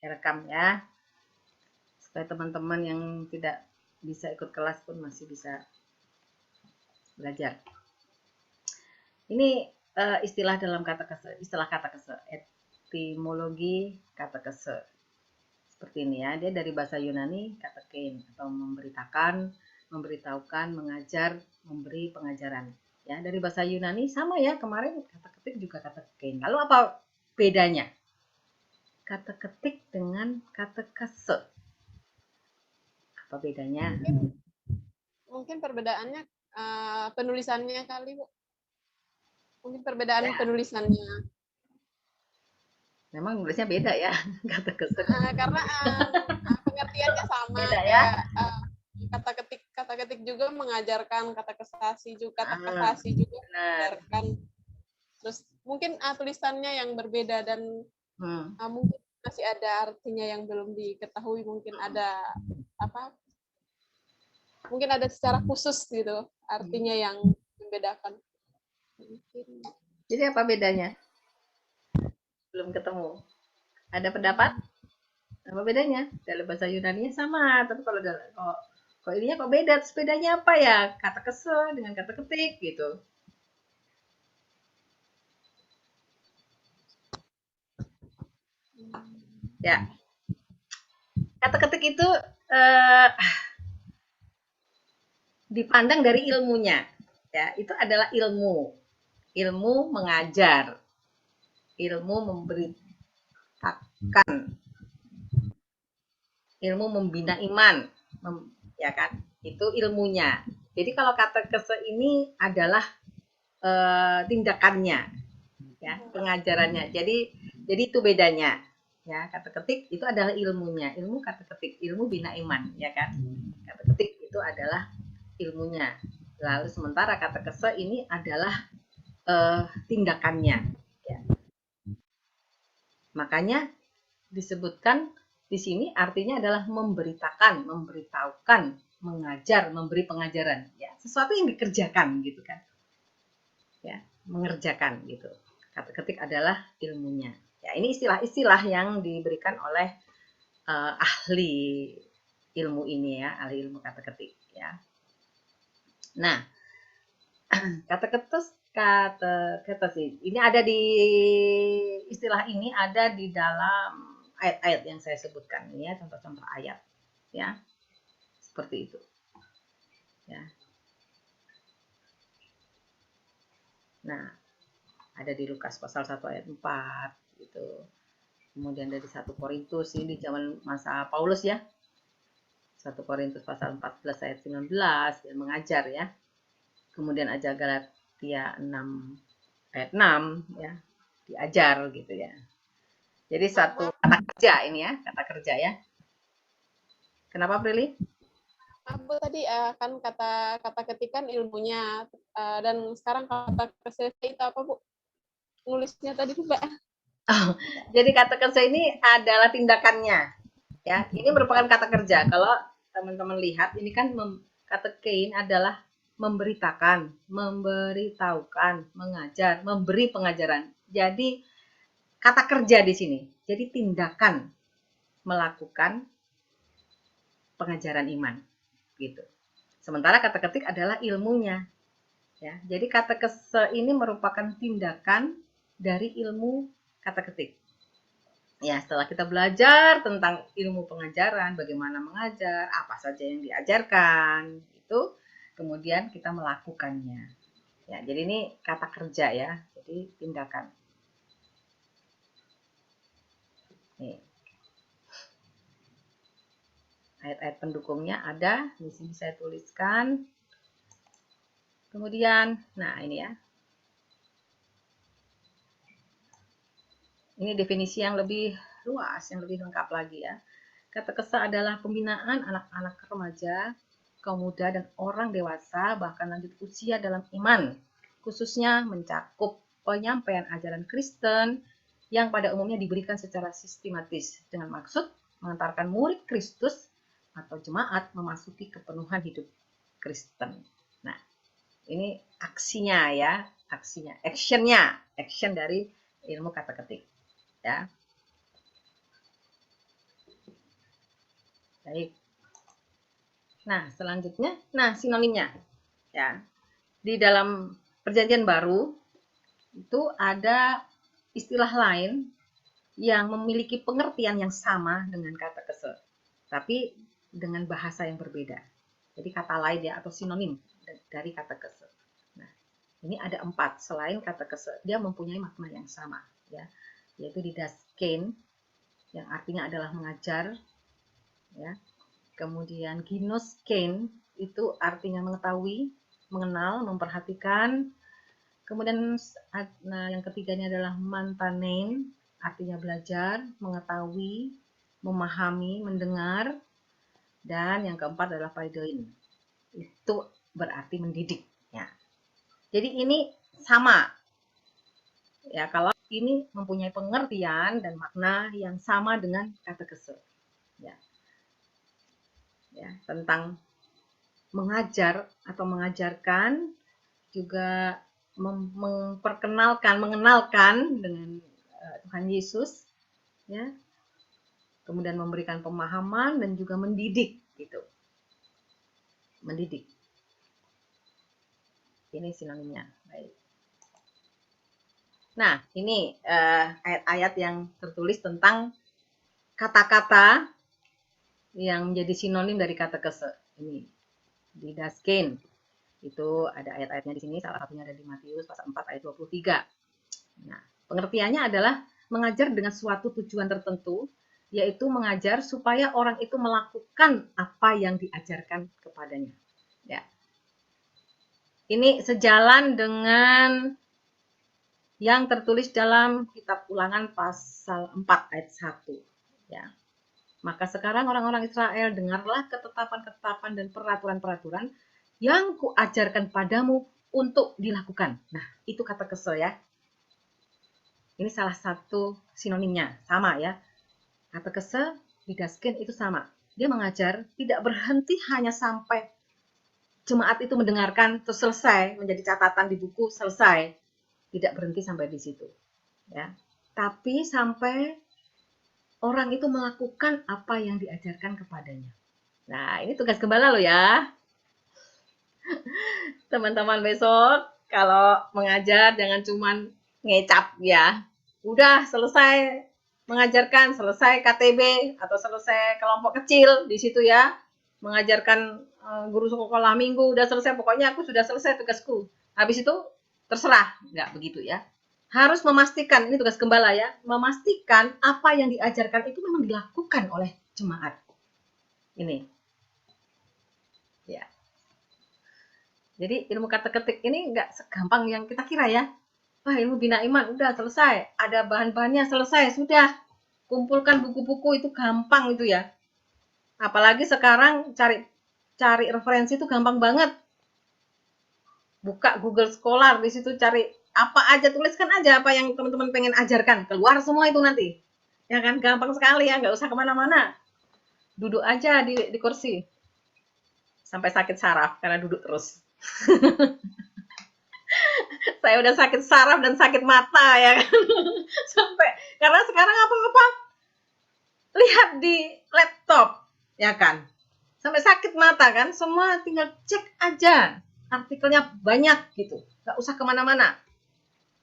rekam ya, supaya teman-teman yang tidak bisa ikut kelas pun masih bisa belajar. Ini istilah dalam kata kese, istilah kata kese, etimologi kata kese. Seperti ini ya, dia dari bahasa Yunani katekein atau memberitakan, memberitahukan, mengajar, memberi pengajaran. Ya, dari bahasa Yunani sama ya, kemarin kata ketik juga katekein. Lalu apa bedanya? Kata ketik dengan kata kese. Apa bedanya? Mungkin perbedaannya penulisannya kali, Bu. Mungkin perbedaan Ya, penulisannya. memang nulisnya beda ya, kata kese. Karena pengertiannya sama, Beda ya. kayak kata ketik juga mengajarkan, kata kesasi juga Benar. mengajarkan. Terus mungkin tulisannya yang berbeda dan mungkin masih ada artinya yang belum diketahui, mungkin ada apa? Mungkin ada secara khusus gitu artinya yang membedakan. Jadi apa bedanya? Belum ketemu. Ada pendapat? Apa bedanya? Dalam bahasa Yunani sama, tapi kalau kok ininya kok beda? Terus bedanya apa ya? Kata kese dengan kata ketik gitu. Ya, kata ketik itu dipandang dari ilmunya. Ya, itu adalah ilmu. Ilmu mengajar. Ilmu memberitakan. Ilmu membina iman. Ya kan? Itu ilmunya. Jadi kalau kata kese ini adalah tindakannya, ya, pengajarannya. Jadi itu bedanya. Ya, kata ketik itu adalah ilmunya. Ilmu kata ketik, ilmu bina iman, ya kan? Kata ketik itu adalah ilmunya. Lalu sementara kata kese ini adalah tindakannya. Ya. Makanya disebutkan di sini artinya adalah memberitakan, memberitahukan, mengajar, memberi pengajaran. Ya, sesuatu yang dikerjakan gitu kan. Ya, mengerjakan gitu. Kata ketik adalah ilmunya. Ya, ini istilah-istilah yang diberikan oleh ahli ilmu ini ya, ahli ilmu kata ketik ya. Nah, kata kata sih. Ini ada di istilah ini ada di dalam ayat-ayat yang saya sebutkan ini ya, contoh-contoh ayat ya. Seperti itu. Ya. Nah, ada di Lukas pasal 1 ayat 4 gitu. Kemudian dari 1 Korintus ini di zaman masa Paulus ya. 1 Korintus pasal 14 ayat 19 yang mengajar ya. Kemudian aja Galatia 6 ayat 6 ya, diajar gitu ya. Jadi satu kata kerja ini ya, kata kerja ya. Kenapa Prilly? Bu tadi kan kata ketikan ilmunya dan sekarang kata kesehatan itu apa, Bu? Nulisnya tadi tuh, Mbak. Oh, jadi kata kerja ini adalah tindakannya. Ya, ini merupakan kata kerja. Kalau teman-teman lihat, ini kan kata kein adalah memberitakan, memberitahukan, mengajar, memberi pengajaran. Jadi kata kerja di sini. Jadi tindakan melakukan pengajaran iman gitu. Sementara kata ketik adalah ilmunya. Ya, jadi kata kese ini merupakan tindakan dari ilmu kata ketik. Ya, setelah kita belajar tentang ilmu pengajaran, bagaimana mengajar, apa saja yang diajarkan, itu kemudian kita melakukannya. Ya, jadi ini kata kerja ya, jadi tindakan. Nih. Ayat-ayat pendukungnya ada, di sini saya tuliskan. Kemudian, nah ini ya. Ini definisi yang lebih luas, yang lebih lengkap lagi ya. Kata kese adalah pembinaan anak-anak remaja, kaum muda, dan orang dewasa, bahkan lanjut usia dalam iman, khususnya mencakup penyampaian ajaran Kristen yang pada umumnya diberikan secara sistematis dengan maksud mengantarkan murid Kristus atau jemaat memasuki kepenuhan hidup Kristen. Nah, ini aksinya ya, aksinya, action dari ilmu kata ketik ya. Baik. Nah, selanjutnya, sinonimnya ya. Di dalam Perjanjian Baru itu ada istilah lain yang memiliki pengertian yang sama dengan kata kese, tapi dengan bahasa yang berbeda. Jadi kata lain ya, atau sinonim dari kata kese. Nah, ini ada 4 selain kata kese, dia mempunyai makna yang sama ya, yaitu didaskein yang artinya adalah mengajar ya. Kemudian ginoskein itu artinya mengetahui, mengenal, memperhatikan. Kemudian yang ketiganya adalah mantanein, artinya belajar, mengetahui, memahami, mendengar. Dan yang keempat adalah paidein, itu berarti mendidik ya. Jadi ini sama ya, kalau ini mempunyai pengertian dan makna yang sama dengan kata kese ya. Tentang mengajar atau mengajarkan, juga mengenalkan dengan Tuhan Yesus ya, kemudian memberikan pemahaman dan juga mendidik gitu, mendidik. Ini sinonimnya. Baik. Nah, ini ayat-ayat yang tertulis tentang kata-kata yang menjadi sinonim dari kata kese. Ini didaskein. Itu ada ayat-ayatnya di sini, salah satunya ada di Matius pasal 4 ayat 23. Nah, pengertiannya adalah mengajar dengan suatu tujuan tertentu, yaitu mengajar supaya orang itu melakukan apa yang diajarkan kepadanya. Ya. Ini sejalan dengan yang tertulis dalam kitab Ulangan pasal 4 ayat 1. Ya. Maka sekarang orang-orang Israel, dengarlah ketetapan-ketetapan dan peraturan-peraturan yang kuajarkan padamu untuk dilakukan. Nah, itu kata kese ya. Ini salah satu sinonimnya, sama ya. Kata kese, didaskein itu sama. Dia mengajar, tidak berhenti hanya sampai jemaat itu mendengarkan terus selesai, menjadi catatan di buku selesai. Tidak berhenti sampai di situ. Ya. Tapi sampai orang itu melakukan apa yang diajarkan kepadanya. Nah, ini tugas gembala loh ya. Teman-teman besok kalau mengajar jangan cuman ngecap ya. Udah selesai mengajarkan, selesai KTB atau selesai kelompok kecil di situ ya. Mengajarkan guru sekolah minggu udah selesai, pokoknya aku sudah selesai tugasku. Habis itu terserah, nggak begitu ya. Harus memastikan, ini tugas gembala ya, memastikan apa yang diajarkan itu memang dilakukan oleh jemaat. Ini. Ya. Jadi ilmu kata ketik ini nggak segampang yang kita kira ya. Wah, ilmu bina iman udah selesai, ada bahan-bahannya selesai, sudah. Kumpulkan buku-buku itu gampang itu ya. Apalagi sekarang cari referensi itu gampang banget. Buka Google Scholar, di situ cari apa aja, tuliskan aja apa yang teman-teman pengen ajarkan, keluar semua itu nanti. Ya kan, gampang sekali ya, nggak usah kemana-mana. Duduk aja di kursi. Sampai sakit saraf karena duduk terus. Saya udah sakit saraf dan sakit mata ya kan. Sampai karena sekarang apa-apa lihat di laptop ya kan. Sampai sakit mata kan, semua tinggal cek aja. Artikelnya banyak gitu. Nggak usah kemana-mana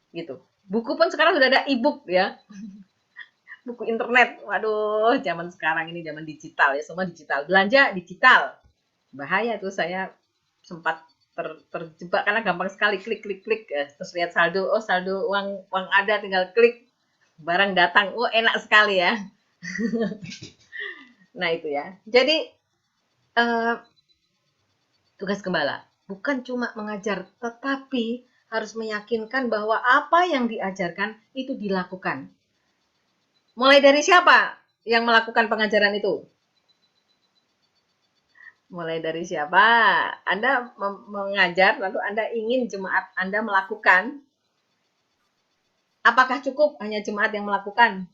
gitu. Buku pun sekarang sudah ada e-book ya. Buku internet. Waduh, zaman sekarang ini zaman digital ya, semua digital. Belanja digital. Bahaya tuh, saya sempat terjebak karena gampang sekali klik terus lihat saldo, oh saldo uang ada, tinggal klik, barang datang, oh enak sekali ya. Nah itu ya, jadi tugas gembala bukan cuma mengajar, tetapi harus meyakinkan bahwa apa yang diajarkan itu dilakukan. Mulai dari siapa yang melakukan pengajaran itu? Mulai dari siapa? Anda mengajar, lalu Anda ingin jemaat Anda melakukan. Apakah cukup hanya jemaat yang melakukan?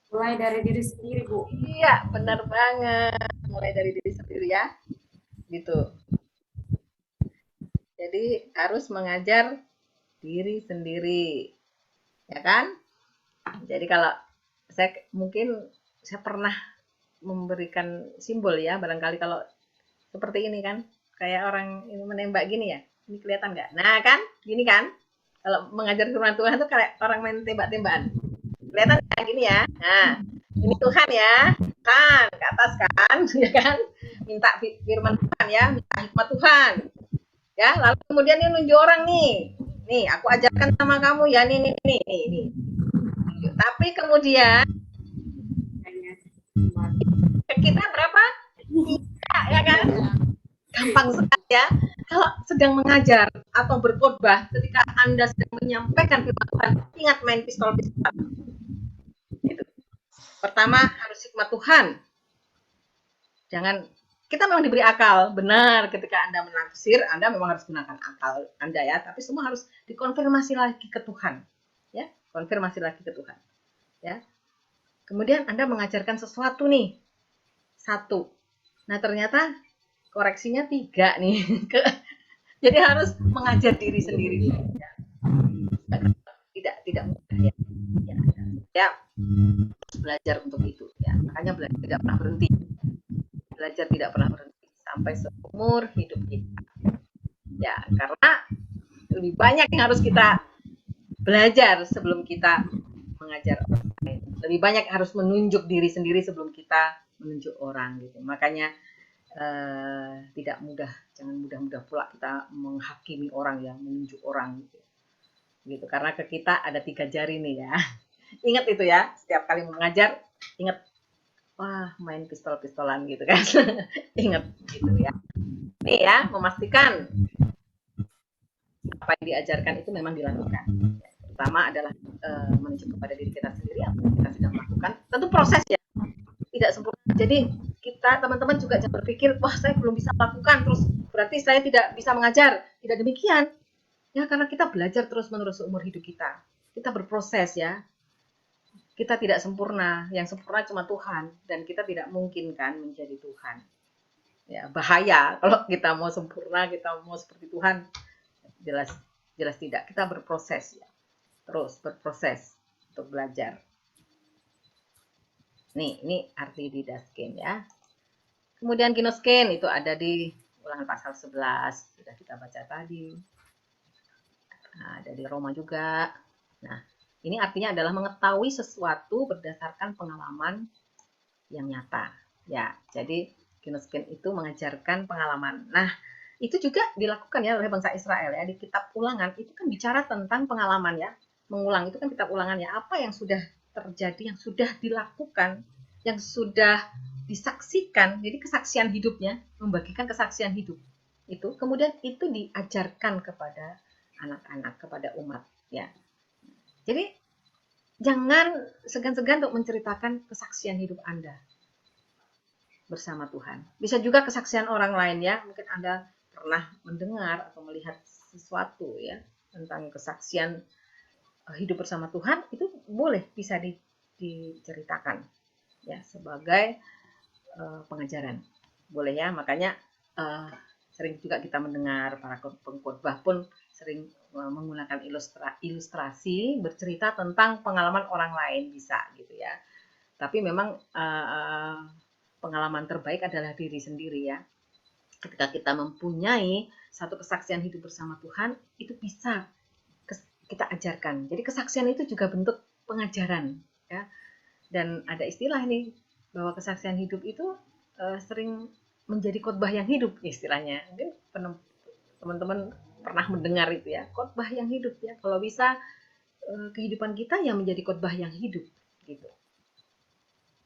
Mulai dari diri sendiri, Bu. Iya, benar banget. Mulai dari diri sendiri ya. Gitu. Jadi harus mengajar diri sendiri. Ya kan? Jadi kalau saya pernah memberikan simbol ya, barangkali kalau seperti ini kan, kayak orang ini menembak gini ya, ini kelihatan nggak? Nah kan, gini kan, kalau mengajar firman Tuhan itu kayak orang main tembak-tembakan, kelihatan nggak gini ya? Nah, ini Tuhan ya, kan ke atas kan, ya kan, minta firman Tuhan ya, minta hikmat Tuhan, ya, lalu kemudian dia nunjuk orang nih aku ajarkan sama kamu ya, nih. Tapi kemudian kita berapa? Tiga, ya kan? Gampang sekali ya. Kalau sedang mengajar atau berkhotbah, ketika Anda sedang menyampaikan firman Tuhan, ingat main pistol-pistolan. Itu. Pertama harus hikmat Tuhan. Jangan, kita memang diberi akal, benar, ketika Anda menafsir, Anda memang harus gunakan akal Anda ya, tapi semua harus dikonfirmasi lagi ke Tuhan. Ya, konfirmasi lagi ke Tuhan. Ya. Kemudian Anda mengajarkan sesuatu nih. 1. Nah, ternyata koreksinya 3 nih. Jadi harus mengajar diri sendiri. Ya. Tidak mudah ya. Ya. Belajar untuk itu ya. Makanya belajar tidak pernah berhenti. Belajar tidak pernah berhenti sampai seumur hidup kita. Ya, karena lebih banyak yang harus kita belajar sebelum kita mengajar orang lain. Lebih banyak harus menunjuk diri sendiri sebelum kita menunjuk orang gitu. Makanya tidak mudah, jangan mudah-mudah pula kita menghakimi orang ya, menunjuk orang gitu. Karena ke kita ada 3 jari nih ya. Ingat itu ya, setiap kali mengajar, ingat, wah main pistol-pistolan gitu kan. Ingat gitu ya. Nih ya, memastikan apa yang diajarkan itu memang dilakukan. Pertama adalah menunjuk kepada diri kita sendiri apa yang kita sedang melakukan. Tentu proses ya, tidak sempurna. Jadi kita teman-teman juga jangan berpikir, wah saya belum bisa melakukan, terus berarti saya tidak bisa mengajar. Tidak demikian. Ya karena kita belajar terus-menerus seumur hidup kita. Kita berproses ya. Kita tidak sempurna. Yang sempurna cuma Tuhan. Dan kita tidak mungkin kan menjadi Tuhan. Ya bahaya kalau kita mau sempurna, kita mau seperti Tuhan. Jelas tidak. Kita berproses ya. Terus berproses untuk belajar. Nih, ini arti didasken ya. Kemudian ginosken itu ada di Ulangan pasal 11, sudah kita baca tadi. Nah, ada di Roma juga. Nah, ini artinya adalah mengetahui sesuatu berdasarkan pengalaman yang nyata. Ya, jadi ginosken itu mengajarkan pengalaman. Nah, itu juga dilakukan ya oleh bangsa Israel ya, di kitab Ulangan itu kan bicara tentang pengalaman ya. Mengulang itu kan kitab Ulangan ya, apa yang sudah terjadi, yang sudah dilakukan, yang sudah disaksikan. Jadi kesaksian hidupnya, membagikan kesaksian hidup itu, kemudian itu diajarkan kepada anak-anak, kepada umat ya. Jadi jangan segan-segan untuk menceritakan kesaksian hidup Anda bersama Tuhan. Bisa juga kesaksian orang lain ya, mungkin Anda pernah mendengar atau melihat sesuatu ya tentang kesaksian hidup bersama Tuhan, itu boleh bisa diceritakan ya sebagai pengajaran, boleh ya. Makanya sering juga kita mendengar para pengkhotbah pun sering menggunakan ilustrasi bercerita tentang pengalaman orang lain, bisa gitu ya. Tapi memang pengalaman terbaik adalah diri sendiri ya. Ketika kita mempunyai satu kesaksian hidup bersama Tuhan, itu bisa kita ajarkan. Jadi kesaksian itu juga bentuk pengajaran ya. Dan ada istilah nih bahwa kesaksian hidup itu sering menjadi khotbah yang hidup istilahnya. Mungkin teman-teman pernah mendengar itu ya, khotbah yang hidup ya. Kalau bisa kehidupan kita yang menjadi khotbah yang hidup gitu.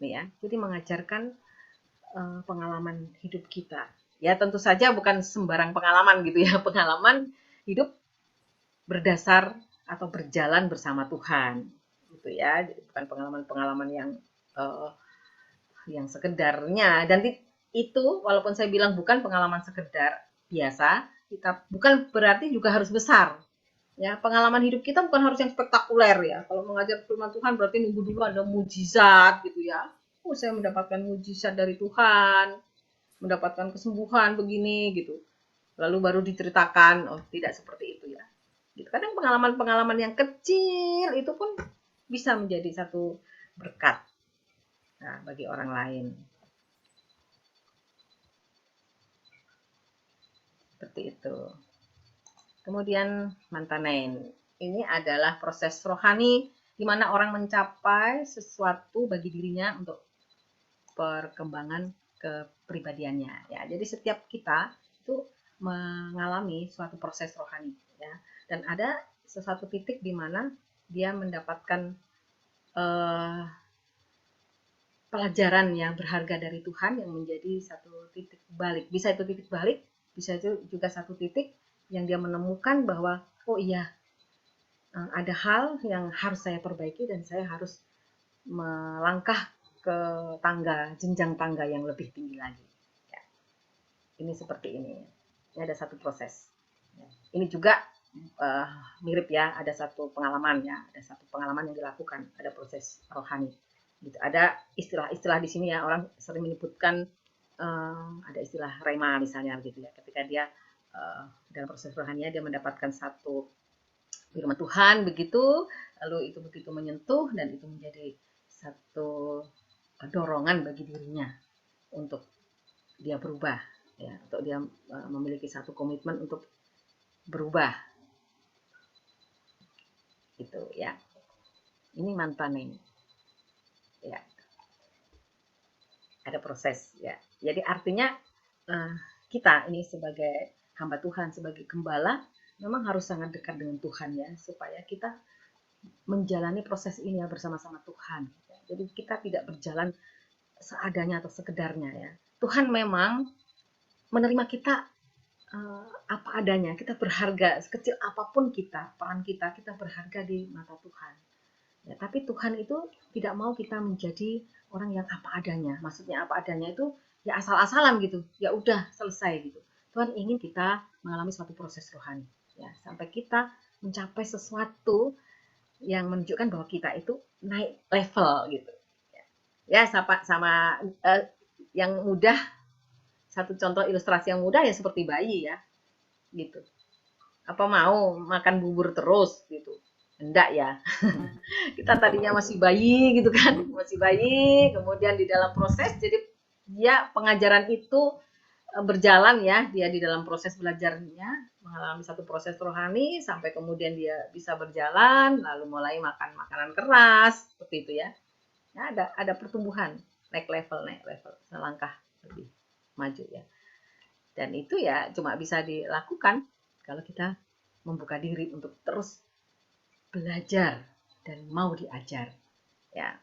Nih ya. Jadi mengajarkan pengalaman hidup kita. Ya tentu saja bukan sembarang pengalaman gitu ya. Pengalaman hidup berdasar atau berjalan bersama Tuhan gitu ya. Jadi bukan pengalaman-pengalaman yang sekedarnya. Dan itu walaupun saya bilang bukan pengalaman sekedar biasa, kita bukan berarti juga harus besar. Ya, pengalaman hidup kita bukan harus yang spektakuler ya. Kalau mengajar firman Tuhan berarti nunggu dulu ada mujizat gitu ya. Oh, saya mendapatkan mujizat dari Tuhan, mendapatkan kesembuhan begini gitu. Lalu baru diceritakan, oh tidak seperti itu ya. Gitu. Kadang pengalaman-pengalaman yang kecil itu pun bisa menjadi satu berkat bagi orang lain. Seperti itu. Kemudian Mantanein. Ini adalah proses rohani di mana orang mencapai sesuatu bagi dirinya untuk perkembangan kepribadiannya ya. Jadi setiap kita itu mengalami suatu proses rohani ya. Dan ada sesuatu titik di mana dia mendapatkan pelajaran yang berharga dari Tuhan yang menjadi satu titik balik. Bisa itu titik balik, bisa itu juga satu titik yang dia menemukan bahwa oh iya, ada hal yang harus saya perbaiki dan saya harus melangkah ke jenjang tangga yang lebih tinggi lagi. Ya. Ini seperti ini. Ini ada satu proses. Ya. Ini juga mirip ya, ada satu pengalaman ya, ada satu pengalaman yang dilakukan, ada proses rohani. Gitu. Ada istilah-istilah di sini ya, orang sering menyebutkan ada istilah rema misalnya gitu ya, ketika dia dalam proses rohaninya dia mendapatkan satu firman Tuhan begitu, lalu itu begitu menyentuh dan itu menjadi satu dorongan bagi dirinya untuk dia berubah ya, untuk dia memiliki satu komitmen untuk berubah gitu ya. Ini Mantanein ya, ada proses ya. Jadi artinya kita ini sebagai hamba Tuhan, sebagai gembala memang harus sangat dekat dengan Tuhan ya, supaya kita menjalani proses ini ya bersama-sama Tuhan. Jadi kita tidak berjalan seadanya atau sekedarnya ya. Tuhan memang menerima kita apa adanya. Kita berharga, sekecil apapun kita, peran kita berharga di mata Tuhan. Ya, tapi Tuhan itu tidak mau kita menjadi orang yang apa adanya. Maksudnya apa adanya itu ya asal-asalan gitu. Ya udah selesai gitu. Tuhan ingin kita mengalami suatu proses rohani ya, sampai kita mencapai sesuatu yang menunjukkan bahwa kita itu naik level gitu. Ya sama yang mudah, satu contoh ilustrasi yang mudah ya seperti bayi ya gitu. Apa mau makan bubur terus gitu? Enggak ya. Kita tadinya masih bayi gitu kan, masih bayi, kemudian di dalam proses jadi dia pengajaran itu berjalan ya, dia di dalam proses belajarnya mengalami satu proses rohani sampai kemudian dia bisa berjalan, lalu mulai makan makanan keras seperti itu ya. Nah, ada pertumbuhan, naik level selangkah lebih maju ya. Dan itu ya cuma bisa dilakukan kalau kita membuka diri untuk terus belajar dan mau diajar ya.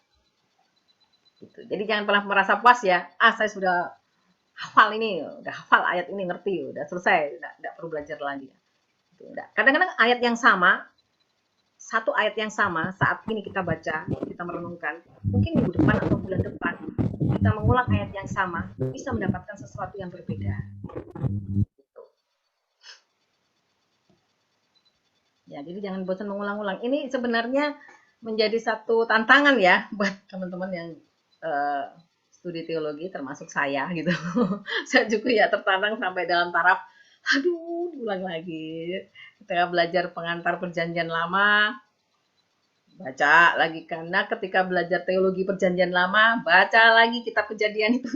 Gitu. Jadi jangan pernah merasa puas ya. Saya sudah hafal ini, udah hafal ayat ini, ngerti, udah selesai, enggak perlu belajar lagi. Gitu. Kadang-kadang ayat yang sama, satu ayat yang sama saat ini kita baca, kita merenungkan, mungkin minggu depan atau bulan depan kita mengulang ayat yang sama, bisa mendapatkan sesuatu yang berbeda. Gitu. Ya, jadi jangan bosan mengulang-ulang. Ini sebenarnya menjadi satu tantangan ya buat teman-teman yang studi teologi, termasuk saya gitu. Saya juga ya tertantang sampai dalam taraf, aduh, diulang lagi. Ketika belajar pengantar perjanjian lama, baca lagi, karena ketika belajar teologi perjanjian lama, baca lagi kitab Kejadian itu.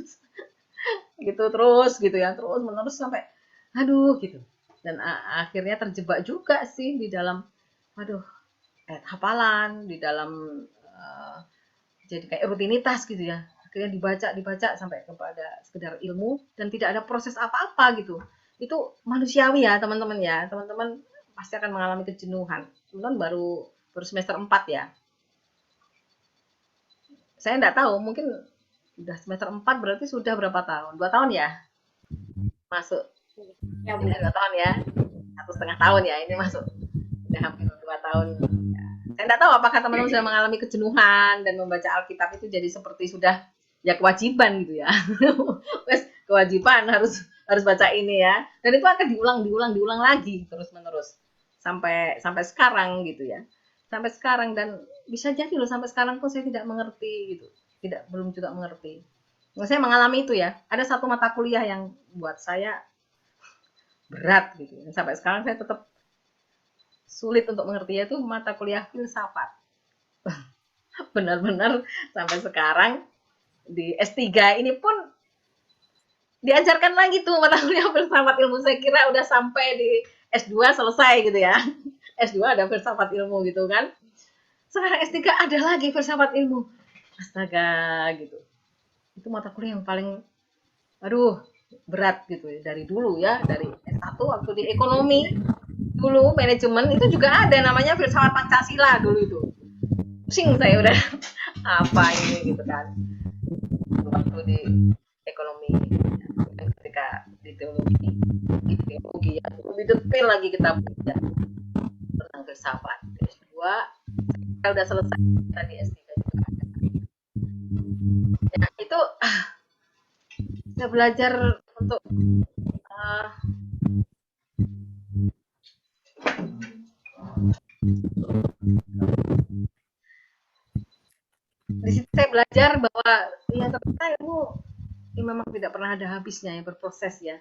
Gitu terus gitu ya, terus menerus sampai aduh gitu. Dan akhirnya terjebak juga sih di dalam ayat hafalan, di dalam jadi kayak rutinitas gitu ya. Akhirnya dibaca sampai kepada sekedar ilmu dan tidak ada proses apa-apa gitu. Itu manusiawi ya teman-teman ya. Teman-teman pasti akan mengalami kejenuhan. Teman-teman baru semester 4 ya. Saya enggak tahu, mungkin udah semester 4 berarti sudah berapa tahun? 2 tahun ya? Masuk. Ya, 2 tahun ya. 1,5 tahun ya ini masuk. Udah hampir 2 tahun. Saya tidak tahu apakah teman-teman sudah mengalami kejenuhan dan membaca Alkitab itu jadi seperti sudah ya kewajiban gitu ya. Kewajiban harus baca ini ya. Dan itu akan diulang lagi terus-menerus sampai sekarang gitu ya. Sampai sekarang, dan bisa jadi loh sampai sekarang pun saya tidak mengerti gitu. Belum juga mengerti. Nah, saya mengalami itu ya. Ada satu mata kuliah yang buat saya berat gitu. Dan sampai sekarang saya tetap sulit untuk mengerti, yaitu mata kuliah filsafat. Benar-benar sampai sekarang di S3 ini pun diajarkan lagi tuh mata kuliah filsafat ilmu. Saya kira udah sampai di S2 selesai gitu ya. S2 ada filsafat ilmu gitu kan. Sekarang S3 ada lagi filsafat ilmu. Astaga gitu. Itu mata kuliah yang paling berat gitu ya. Dari dulu ya, dari S1 waktu di ekonomi dulu manajemen itu juga ada namanya filsafat Pancasila dulu itu. Pusing saya udah apa ini gitu kan. Waktu di ekonomi ketika di teologi ya, lebih detail lagi kita belajar tentang filsafat. S2 kita udah selesai, kita di S3 juga ada. Ya, itu saya belajar untuk di situ saya belajar bahwa ya ternyata ilmu ini memang tidak pernah ada habisnya ya, berproses ya.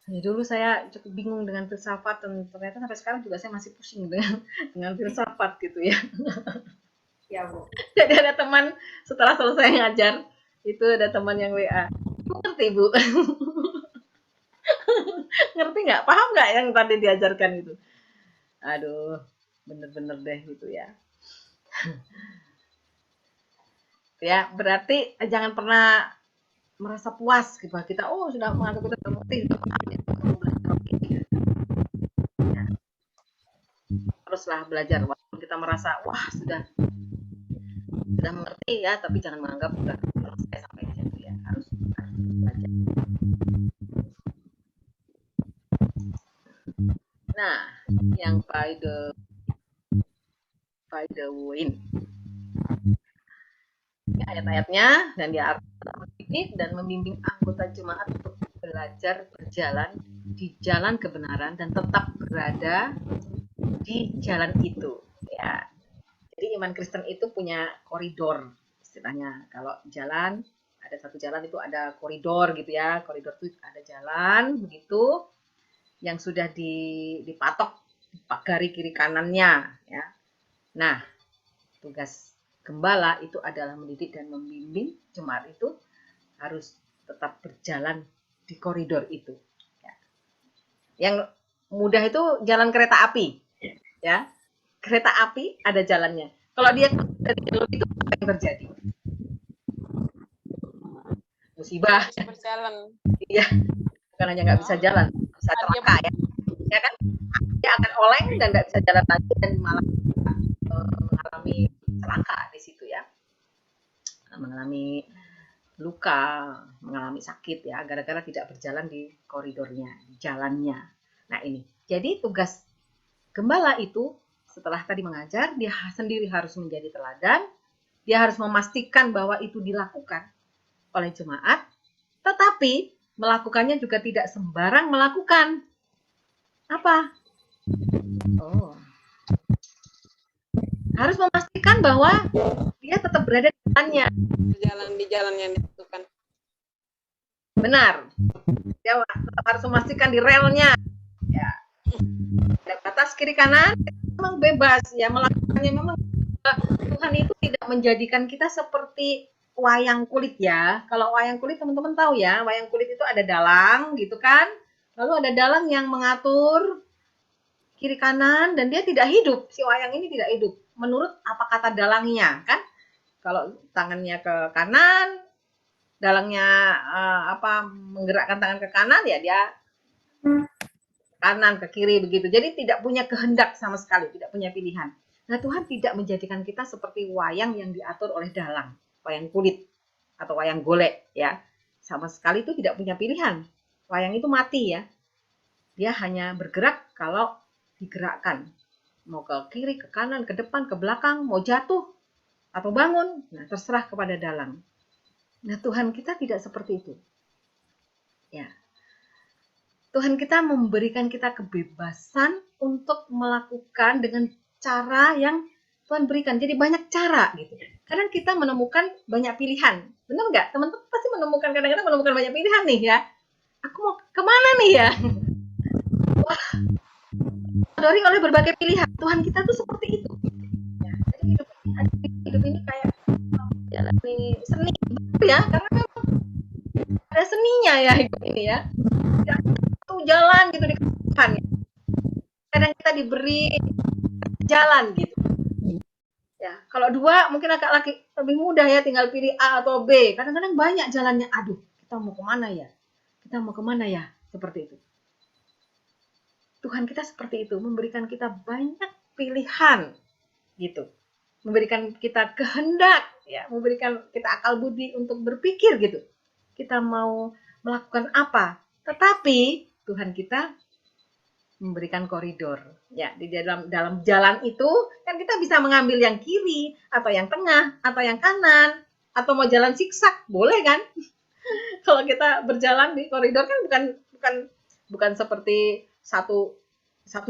Ya, dulu saya cukup bingung dengan filsafat dan ternyata sampai sekarang juga saya masih pusing dengan filsafat gitu ya. Ya, Bu. Jadi ada teman setelah selesai ngajar itu ada teman yang WA, "Bu ngerti Bu?" Ngerti nggak? Paham nggak yang tadi diajarkan itu? Aduh, bener-bener deh gitu ya. Ya, berarti jangan pernah merasa puas gitu. Kita sudah menganggap kita sudah mengerti, sudah paham ya. Teruslah belajar walaupun kita merasa wah sudah mengerti ya, tapi jangan menganggap sudah selesai sampai di situ ya. Harus belajar. Nah, yang by the way ini ayat-ayatnya dan dia mendidik dan membimbing anggota jemaat untuk belajar berjalan di jalan kebenaran dan tetap berada di jalan itu ya. Jadi iman Kristen itu punya koridor istilahnya. Kalau jalan ada satu jalan itu ada koridor gitu ya. Koridor itu ada jalan begitu yang sudah dipatok dipagari kiri kanannya ya. Nah, tugas gembala itu adalah mendidik dan membimbing jemaat itu harus tetap berjalan di koridor itu. Ya. Yang mudah itu jalan kereta api, ya. Kereta api ada jalannya. Kalau dia dari jalur itu apa yang terjadi? Musibah. Bisa berjalan. Iya, bukan hanya nggak bisa jalan, bisa celaka ya. Ya kan? Dia akan oleng dan nggak bisa jalan lagi dan malah mengalami celaka di situ ya. Mengalami luka, mengalami sakit ya, gara-gara tidak berjalan di koridornya, di jalannya. Nah ini, jadi tugas gembala itu setelah tadi mengajar, dia sendiri harus menjadi teladan, dia harus memastikan bahwa itu dilakukan oleh jemaat, tetapi melakukannya juga tidak sembarang melakukan. Apa? Harus memastikan bahwa dia tetap berada di jalannya. Berjalan di jalan yang ditentukan. Benar. Dia tetap harus memastikan di relnya. Ya. Ada batas kiri kanan, memang bebas ya melakukannya. Memang Tuhan itu tidak menjadikan kita seperti wayang kulit ya. Kalau wayang kulit teman-teman tahu ya, wayang kulit itu ada dalang gitu kan. Lalu ada dalang yang mengatur kiri kanan dan dia tidak hidup. Si wayang ini tidak hidup. Menurut apa kata dalangnya kan? Kalau tangannya ke kanan, dalangnya menggerakkan tangan ke kanan ya dia kanan ke kiri begitu. Jadi tidak punya kehendak sama sekali, tidak punya pilihan. Nah, Tuhan tidak menjadikan kita seperti wayang yang diatur oleh dalang, wayang kulit atau wayang golek ya. Sama sekali itu tidak punya pilihan. Wayang itu mati ya. Dia hanya bergerak kalau digerakkan. Mau ke kiri, ke kanan, ke depan, ke belakang, mau jatuh atau bangun, nah terserah kepada dalang. Nah, Tuhan kita tidak seperti itu. Ya. Tuhan kita memberikan kita kebebasan untuk melakukan dengan cara yang Tuhan berikan. Jadi banyak cara gitu. Kadang kita menemukan banyak pilihan. Benar nggak? Teman-teman pasti kadang-kadang menemukan banyak pilihan nih ya. Aku mau kemana nih ya? Wah, dari oleh berbagai pilihan. Tuhan kita tuh seperti itu. Ya, jadi hidup ini kayak jalani seni ya, karena memang ada seni ininya ya hidup ini ya. Satu jalan gitu di Tuhan. Kadang kita diberi jalan gitu. Ya, kalau dua mungkin agak lagi lebih mudah ya, tinggal pilih A atau B. Kadang-kadang banyak jalannya. Aduh, kita mau kemana ya? Kita mau kemana ya? Seperti itu. Tuhan kita seperti itu, memberikan kita banyak pilihan gitu. Memberikan kita kehendak, ya, memberikan kita akal budi untuk berpikir gitu. Kita mau melakukan apa? Tetapi Tuhan kita memberikan koridor. Ya, di dalam jalan itu kan kita bisa mengambil yang kiri atau yang tengah atau yang kanan atau mau jalan siksak, boleh kan? Kalau kita berjalan di koridor kan bukan seperti satu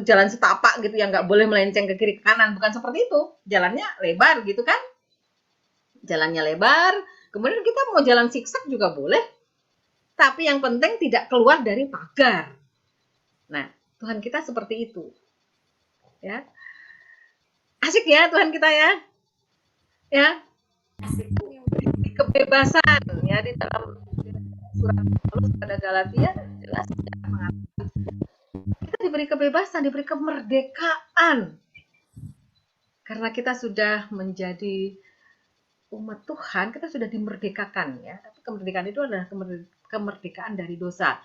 jalan setapak gitu yang nggak boleh melenceng ke kiri ke kanan, bukan seperti itu. Jalannya lebar gitu kan? Jalannya lebar, kemudian kita mau jalan siksak juga boleh. Tapi yang penting tidak keluar dari pagar. Nah, Tuhan kita seperti itu. Ya. Asik ya Tuhan kita ya. Ya. Asik, Bu. Kebebasan ya di dalam surat Paulus pada Galatia jelas ya, mengatakan kita diberi kebebasan, diberi kemerdekaan. Karena kita sudah menjadi umat Tuhan, kita sudah dimerdekakan ya. Tapi kemerdekaan itu adalah kemerdekaan dari dosa.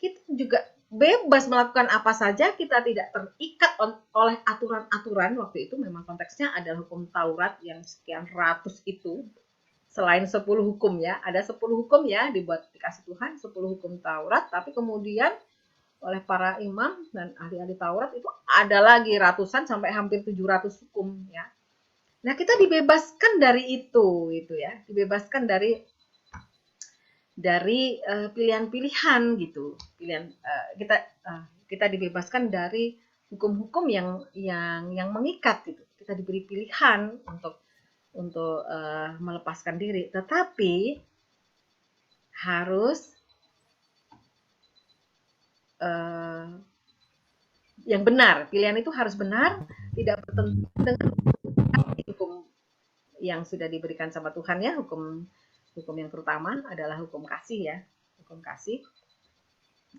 Kita juga bebas melakukan apa saja, kita tidak terikat oleh aturan-aturan. Waktu itu memang konteksnya adalah hukum Taurat yang sekian ratus itu. Selain 10 hukum ya, ada 10 hukum ya dibuat dikasih Tuhan, 10 hukum Taurat, tapi kemudian oleh para imam dan ahli-ahli Taurat itu ada lagi ratusan sampai hampir 700 hukum ya. Nah, kita dibebaskan dari itu ya, dibebaskan dari pilihan-pilihan gitu. Kita dibebaskan dari hukum-hukum yang mengikat gitu. Kita diberi pilihan untuk melepaskan diri, tetapi harus yang benar. Pilihan itu harus benar, tidak bertentangan dengan hukum yang sudah diberikan sama Tuhan ya. Hukum yang terutama adalah hukum kasih ya, hukum kasih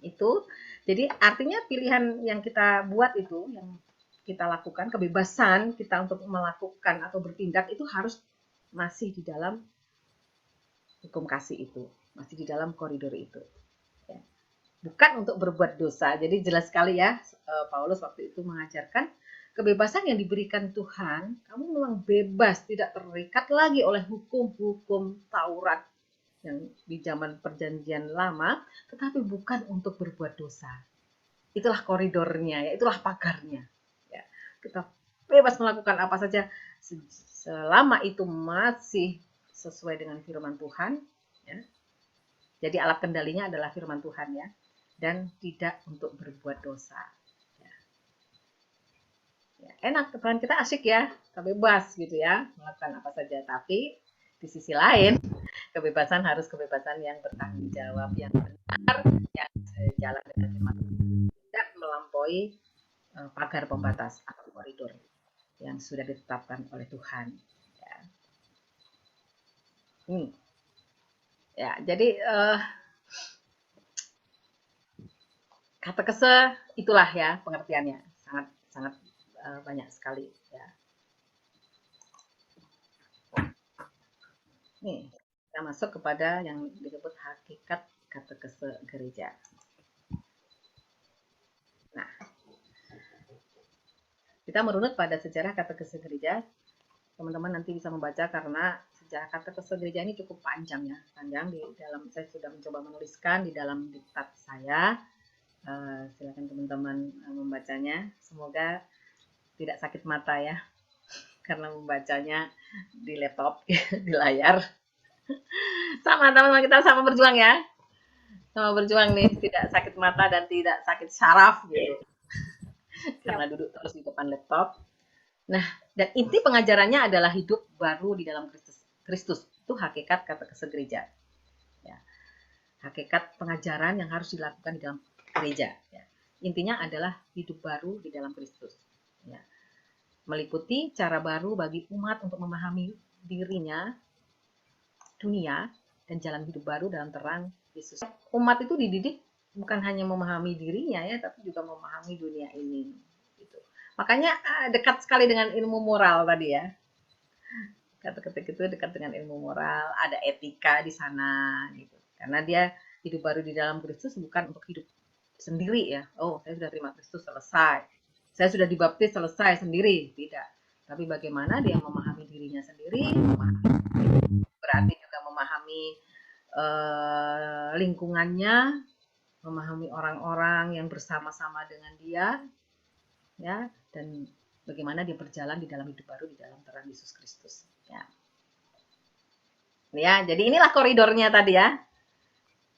itu. Jadi artinya pilihan yang kita buat itu, yang kita lakukan, kebebasan kita untuk melakukan atau bertindak itu harus masih di dalam hukum kasih itu, masih di dalam koridor itu. Ya. Bukan untuk berbuat dosa. Jadi jelas sekali ya, Paulus waktu itu mengajarkan kebebasan yang diberikan Tuhan, kamu memang bebas, tidak terikat lagi oleh hukum-hukum Taurat yang di zaman perjanjian lama, tetapi bukan untuk berbuat dosa. Itulah koridornya, ya, itulah pagarnya. Ya, kita bebas melakukan apa saja selama itu masih sesuai dengan firman Tuhan. Ya. Jadi alat kendalinya adalah firman Tuhan ya, dan tidak untuk berbuat dosa. Enak, Tuhan kita asik ya, kita bebas gitu ya, melakukan apa saja. Tapi di sisi lain, kebebasan harus kebebasan yang bertanggung jawab, yang benar, yang sejalan dengan firman Tuhan, tidak melampaui pagar pembatas atau koridor yang sudah ditetapkan oleh Tuhan. Ya, ya jadi katekese itulah ya pengertiannya, sangat banyak sekali ya. Nih, kita masuk kepada yang disebut hakikat katekese gereja. Nah, kita merunut pada sejarah katekese gereja. Teman-teman nanti bisa membaca karena sejarah katekese gereja ini cukup panjang ya, panjang. Di dalam saya sudah mencoba menuliskan di dalam diktat saya. Silakan teman-teman membacanya. Semoga tidak sakit mata ya, karena membacanya di laptop, di layar. Sama teman-teman kita sama berjuang ya, sama berjuang nih, tidak sakit mata dan tidak sakit saraf gitu, karena duduk terus di depan laptop. Nah, dan inti pengajarannya adalah hidup baru di dalam Kristus. Itu hakikat katekese gereja. Ya. Hakikat pengajaran yang harus dilakukan di dalam gereja. Ya. Intinya adalah hidup baru di dalam Kristus. Ya. Meliputi cara baru bagi umat untuk memahami dirinya, dunia, dan jalan hidup baru dalam terang Yesus. Umat itu dididik bukan hanya memahami dirinya ya, tapi juga memahami dunia ini. Gitu. Makanya dekat sekali dengan ilmu moral tadi ya. Kata-kata itu dekat dengan ilmu moral, ada etika di sana gitu. Karena dia hidup baru di dalam Kristus bukan untuk hidup sendiri ya. Oh, saya sudah terima Kristus selesai. Saya sudah dibaptis selesai sendiri, tidak. Tapi bagaimana dia memahami dirinya sendiri, berarti juga memahami lingkungannya, memahami orang-orang yang bersama-sama dengan dia, ya, dan bagaimana dia berjalan di dalam hidup baru di dalam terang Yesus Kristus. Ya, jadi inilah koridornya tadi ya.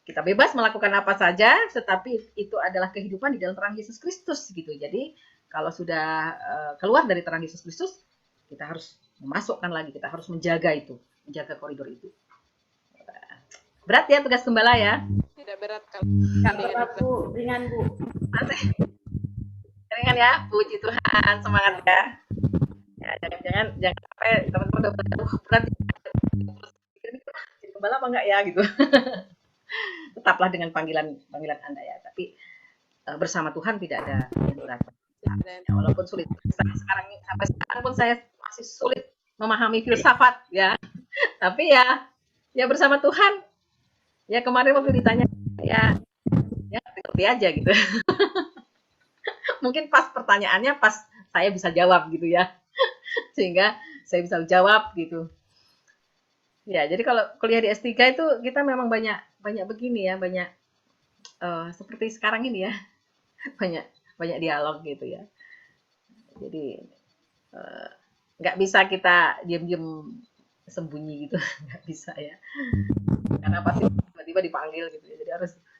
Kita bebas melakukan apa saja, tetapi itu adalah kehidupan di dalam terang Yesus Kristus gitu. Jadi kalau sudah keluar dari terang Yesus Kristus, kita harus memasukkan lagi, kita harus menjaga itu, menjaga koridor itu. Berat ya tugas gembala ya? Tidak berat kalau berat Bu, ringan Bu. Masih ringan ya, puji Tuhan, semangat ya. Ya, jangan sampai teman-teman udah berat jadi gembala apa enggak ya gitu. Tetaplah dengan panggilan Anda ya, tapi bersama Tuhan tidak ada yang berat. Ya, walaupun sulit sekarang sampai sekarang pun saya masih sulit memahami filsafat ya, tapi ya bersama Tuhan ya. Kemarin waktu ditanya ya ngerti aja gitu. Mungkin pas pertanyaannya pas saya bisa jawab gitu ya, sehingga saya bisa jawab gitu ya. Jadi kalau kuliah di S3 itu kita memang banyak begini ya, banyak seperti sekarang ini ya, banyak dialog gitu ya. Jadi nggak bisa kita diam-diam sembunyi gitu, nggak bisa ya, karena pasti tiba-tiba dipanggil gitu ya. Jadi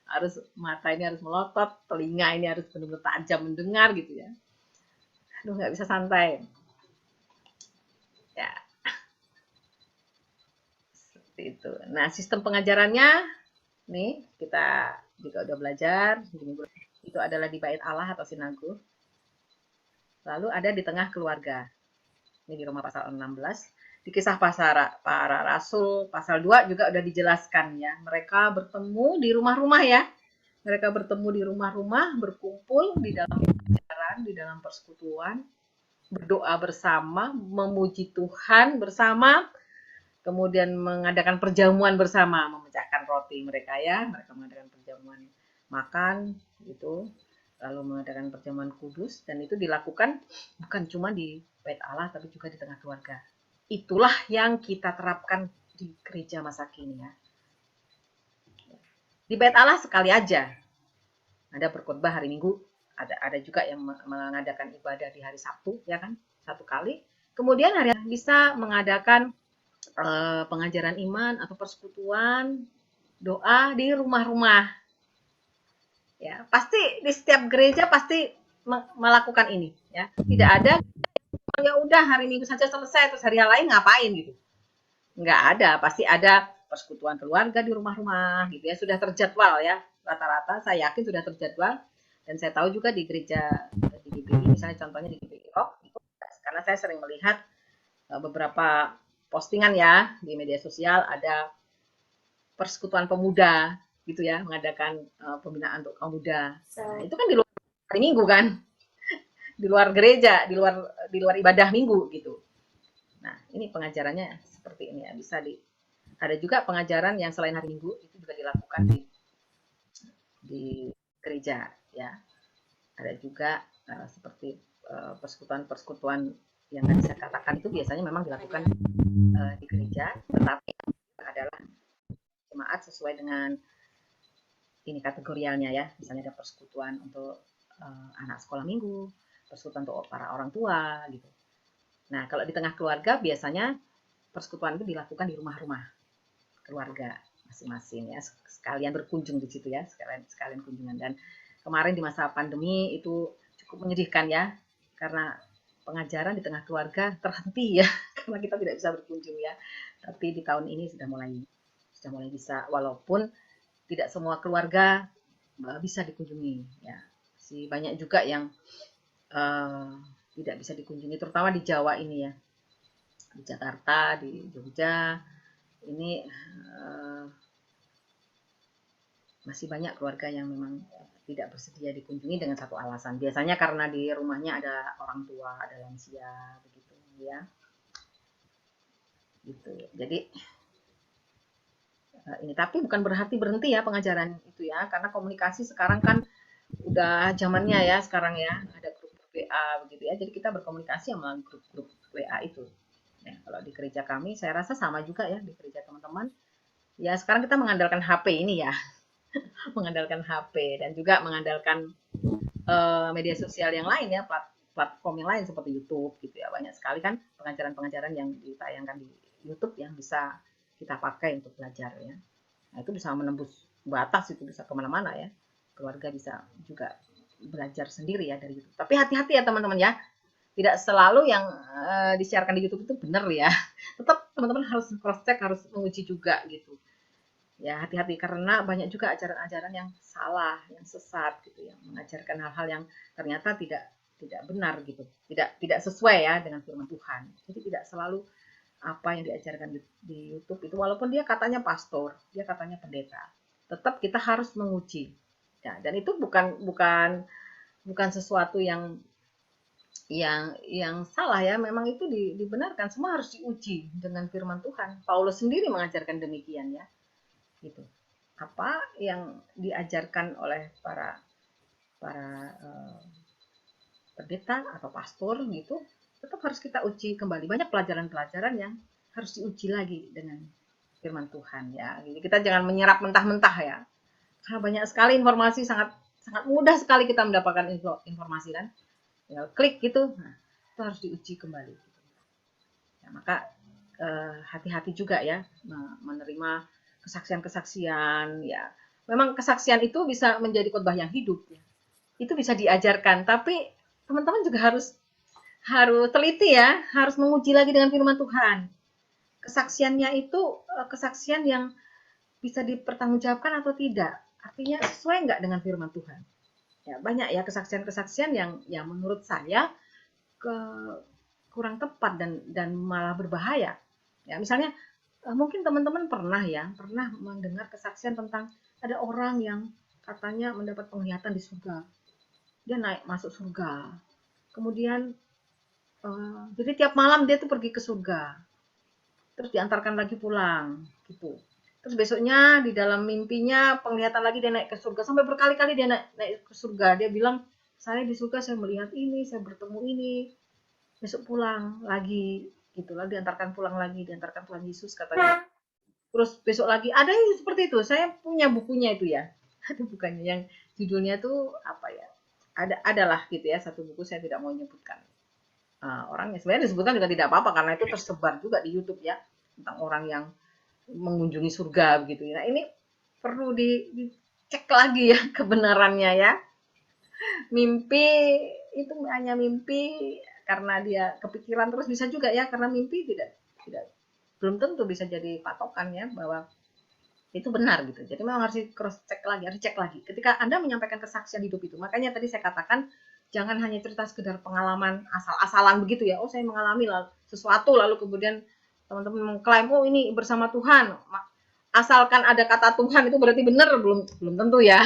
harus mata ini harus melotot, telinga ini harus benar-benar tajam mendengar gitu ya. Aduh, nggak bisa santai ya, seperti itu. Nah, sistem pengajarannya nih kita juga udah belajar itu adalah di bait Allah atau sinagog. Lalu ada di tengah keluarga. Ini di Roma pasal 16. Di kisah para rasul pasal 2 juga udah dijelaskan ya. Mereka bertemu di rumah-rumah ya. Mereka bertemu di rumah-rumah, berkumpul di dalam ajaran, di dalam persekutuan, berdoa bersama, memuji Tuhan bersama, kemudian mengadakan perjamuan bersama, memecahkan roti mereka ya. Mereka mengadakan perjamuan makan gitu, lalu mengadakan perjamuan kudus, dan itu dilakukan bukan cuma di bait Allah tapi juga di tengah keluarga. Itulah yang kita terapkan di gereja masa kini ya. Di bait Allah sekali aja ada berkhotbah hari Minggu, ada juga yang mengadakan ibadah di hari Sabtu ya kan, satu kali. Kemudian hari bisa mengadakan pengajaran iman atau persekutuan, doa di rumah-rumah. Ya, pasti di setiap gereja pasti melakukan ini ya. Tidak ada ya udah hari Minggu saja selesai terus hari lain ngapain gitu. Nggak ada, pasti ada persekutuan keluarga di rumah-rumah gitu ya. Sudah terjadwal ya. Rata-rata saya yakin sudah terjadwal, dan saya tahu juga di gereja di GBI, misalnya contohnya di GBI Rock itu, karena saya sering melihat beberapa postingan ya di media sosial, ada persekutuan pemuda gitu ya, mengadakan pembinaan untuk kaum muda. Nah, itu kan di luar hari Minggu kan, di luar gereja, di luar ibadah Minggu gitu. Nah, ini pengajarannya seperti ini ya, bisa ada juga pengajaran yang selain hari Minggu itu juga dilakukan di gereja ya. Ada juga seperti persekutuan yang tadi saya katakan itu biasanya memang dilakukan di gereja, tetapi adalah jemaat sesuai dengan ini kategorialnya ya. Misalnya ada persekutuan untuk anak sekolah minggu, persekutuan untuk para orang tua gitu. Nah, kalau di tengah keluarga biasanya persekutuan itu dilakukan di rumah-rumah keluarga masing-masing ya, sekalian berkunjung di situ ya, sekalian kunjungan. Dan kemarin di masa pandemi itu cukup menyedihkan ya, karena pengajaran di tengah keluarga terhenti ya, karena kita tidak bisa berkunjung ya. Tapi di tahun ini sudah mulai bisa, walaupun tidak semua keluarga bisa dikunjungi ya. Si banyak juga yang tidak bisa dikunjungi, terutama di Jawa ini ya, di Jakarta, di Jogja ini masih banyak keluarga yang memang tidak bersedia dikunjungi dengan satu alasan. Biasanya karena di rumahnya ada orang tua, ada lansia, begitu ya. Gitu. Jadi ini, tapi bukan berarti berhenti ya pengajaran itu ya, karena komunikasi sekarang kan udah zamannya ya sekarang ya, ada grup WA begitu ya. Jadi kita berkomunikasi melalui grup-grup WA itu. Ya, kalau di gereja kami, saya rasa sama juga ya di gereja teman-teman. Ya sekarang kita mengandalkan HP ini ya, mengandalkan HP dan juga mengandalkan media sosial yang lain ya, platform yang lain seperti YouTube gitu ya. Banyak sekali kan pengajaran-pengajaran yang ditayangkan di YouTube yang bisa kita pakai untuk belajar ya. Nah itu bisa menembus batas, itu bisa kemana-mana ya. Keluarga bisa juga belajar sendiri ya dari YouTube. Tapi hati-hati ya teman-teman ya. Tidak selalu yang disiarkan di YouTube itu benar ya. Tetap teman-teman harus cross check, harus menguji juga gitu. Ya hati-hati karena banyak juga ajaran-ajaran yang salah, yang sesat gitu, yang mengajarkan hal-hal yang ternyata tidak benar gitu, tidak sesuai ya dengan firman Tuhan. Jadi tidak selalu apa yang diajarkan di YouTube itu, walaupun dia katanya pastor, dia katanya pendeta, tetap kita harus menguji. Ya, dan itu bukan sesuatu yang salah ya, memang itu dibenarkan, semua harus diuji dengan firman Tuhan. Paulus sendiri mengajarkan demikian ya. Gitu. Apa yang diajarkan oleh para pendeta atau pastor gitu, tetap harus kita uji kembali. Banyak pelajaran-pelajaran yang harus diuji lagi dengan firman Tuhan ya. Jadi kita jangan menyerap mentah-mentah ya. Karena banyak sekali informasi, sangat mudah sekali kita mendapatkan informasi kan. Tinggal klik gitu. Nah, itu harus diuji kembali. Ya, maka hati-hati juga ya menerima kesaksian-kesaksian ya. Memang kesaksian itu bisa menjadi khotbah yang hidup ya. Itu bisa diajarkan, tapi teman-teman juga harus teliti ya, harus menguji lagi dengan firman Tuhan. Kesaksiannya itu kesaksian yang bisa dipertanggungjawabkan atau tidak. Artinya sesuai nggak dengan firman Tuhan. Ya, banyak ya kesaksian-kesaksian yang menurut saya kurang tepat dan malah berbahaya. Ya, misalnya mungkin teman-teman pernah mendengar kesaksian tentang ada orang yang katanya mendapat penglihatan di surga. Dia naik masuk surga. Kemudian jadi tiap malam dia tuh pergi ke surga. Terus diantarkan lagi pulang gitu. Terus besoknya di dalam mimpinya penglihatan lagi dia naik ke surga. Sampai berkali-kali dia naik ke surga. Dia bilang, saya di surga saya melihat ini, saya bertemu ini. Besok pulang lagi gitu lah, diantarkan pulang Yesus katanya. Terus besok lagi ada yang seperti itu. Saya punya bukunya itu ya. Ada bukannya yang judulnya tuh apa ya? Adalah gitu ya, satu buku, saya tidak mau menyebutkan orangnya. Sebenarnya disebutkan juga tidak apa-apa karena itu tersebar juga di YouTube ya, tentang orang yang mengunjungi surga begitu. Nah, ini perlu dicek lagi ya kebenarannya ya. Mimpi itu hanya mimpi karena dia kepikiran, terus bisa juga ya karena mimpi tidak belum tentu bisa jadi patokan ya bahwa itu benar gitu. Jadi memang harus cross check lagi, harus cek lagi. Ketika Anda menyampaikan kesaksian hidup itu, makanya tadi saya katakan jangan hanya cerita sekedar pengalaman asal-asalan begitu ya. Oh, saya mengalami sesuatu lalu kemudian teman-teman mengklaim, oh ini bersama Tuhan. Asalkan ada kata Tuhan itu berarti benar, belum tentu ya.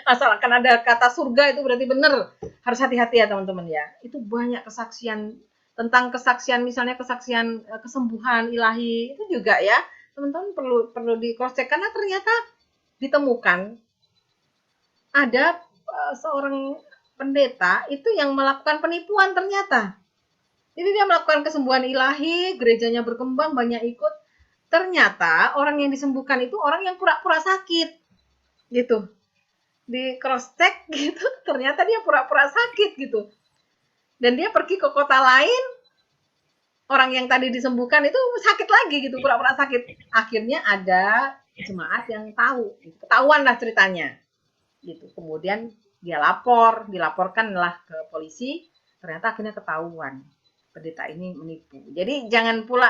Asalkan ada kata surga itu berarti benar. Harus hati-hati ya teman-teman ya. Itu banyak kesaksian tentang kesaksian, misalnya kesaksian kesembuhan ilahi itu juga ya. Teman-teman perlu di cross check karena ternyata ditemukan ada seorang pendeta itu yang melakukan penipuan ternyata. Jadi dia melakukan kesembuhan ilahi, gerejanya berkembang, banyak ikut. Ternyata orang yang disembuhkan itu orang yang pura-pura sakit. Gitu. Di cross check gitu, ternyata dia pura-pura sakit gitu. Dan dia pergi ke kota lain, orang yang tadi disembuhkan itu sakit lagi gitu, pura-pura sakit. Akhirnya ada jemaat yang tahu, ketahuan lah ceritanya. Gitu. Kemudian dia dilaporkanlah ke polisi, ternyata akhirnya ketahuan pendeta ini menipu. Jadi jangan pula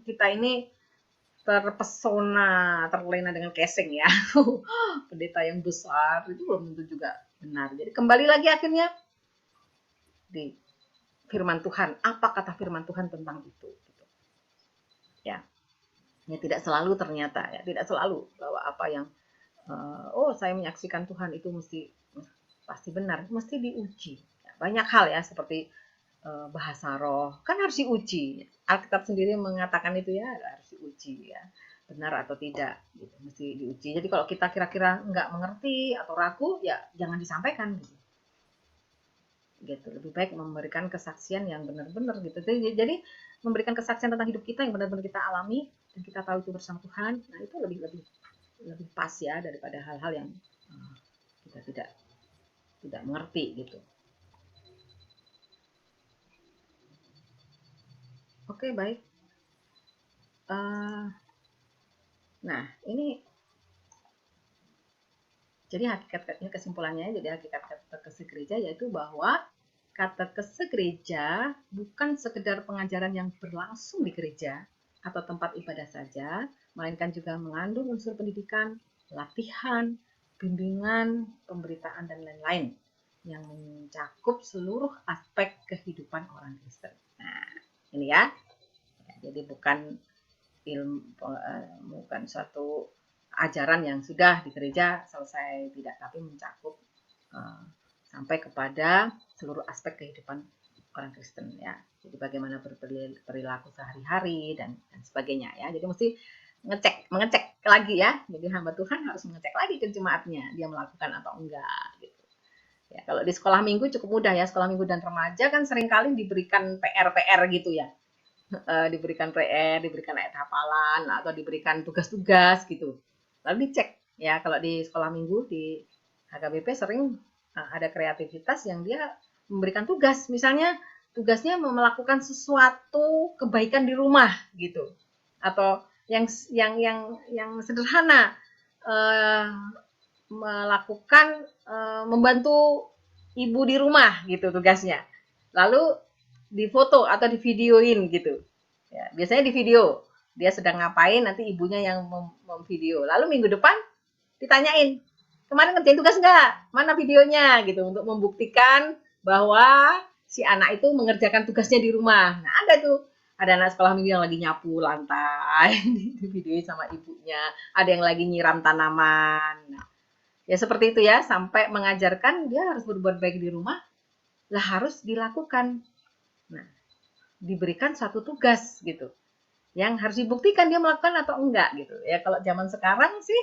kita ini terpesona, terlena dengan casing ya. Pendeta yang besar itu belum tentu juga benar. Jadi kembali lagi akhirnya di firman Tuhan. Apa kata firman Tuhan tentang itu? Gitu. Ya tidak selalu ternyata ya, tidak selalu bahwa apa yang oh saya menyaksikan Tuhan itu pasti benar, mesti diuji. Banyak hal ya seperti bahasa roh kan harus diuji. Alkitab sendiri mengatakan itu ya harus diuji ya, benar atau tidak gitu, mesti diuji. Jadi kalau kita kira-kira nggak mengerti atau ragu ya jangan disampaikan gitu. Lebih baik memberikan kesaksian yang benar-benar gitu. Jadi memberikan kesaksian tentang hidup kita yang benar-benar kita alami dan kita tahu itu bersama Tuhan. Nah itu lebih pas ya daripada hal-hal yang kita tidak mengerti gitu. Oke, baik. Nah, ini jadi hakikatnya kesimpulannya, jadi hakikat katekese gereja yaitu bahwa katekese gereja bukan sekedar pengajaran yang berlangsung di gereja atau tempat ibadah saja, melainkan juga mengandung unsur pendidikan, latihan, bimbingan, pemberitaan, dan lain-lain yang mencakup seluruh aspek kehidupan orang Kristen. Nah, ini ya. Jadi bukan suatu ajaran yang sudah di gereja selesai, tidak, tapi mencakup sampai kepada seluruh aspek kehidupan orang Kristen ya. Jadi bagaimana berperilaku sehari-hari dan sebagainya ya. Jadi mesti mengecek lagi ya. Jadi hamba Tuhan harus mengecek lagi ke jemaatnya, dia melakukan atau enggak gitu. Ya, kalau di sekolah minggu cukup mudah ya, sekolah minggu dan remaja kan seringkali diberikan PR gitu ya. Diberikan PR, diberikan ayat hafalan, atau diberikan tugas-tugas gitu. Lalu dicek ya, kalau di sekolah minggu di HKBP sering ada kreativitas yang dia memberikan tugas, misalnya tugasnya melakukan sesuatu kebaikan di rumah gitu, atau yang sederhana, melakukan membantu ibu di rumah gitu tugasnya, lalu difoto atau divideoin gitu ya, biasanya di video dia sedang ngapain, nanti ibunya yang memvideo, lalu minggu depan ditanyain kemarin ngerjain tugas nggak, mana videonya gitu, untuk membuktikan bahwa si anak itu mengerjakan tugasnya di rumah. Nah ada tuh, ada anak sekolah minggu yang lagi nyapu lantai di videoin sama ibunya, ada yang lagi nyiram tanaman. Nah, ya seperti itu ya, sampai mengajarkan dia harus berbuat baik di rumah lah, harus dilakukan. Nah, diberikan satu tugas gitu yang harus dibuktikan dia melakukan atau enggak gitu ya. Kalau zaman sekarang sih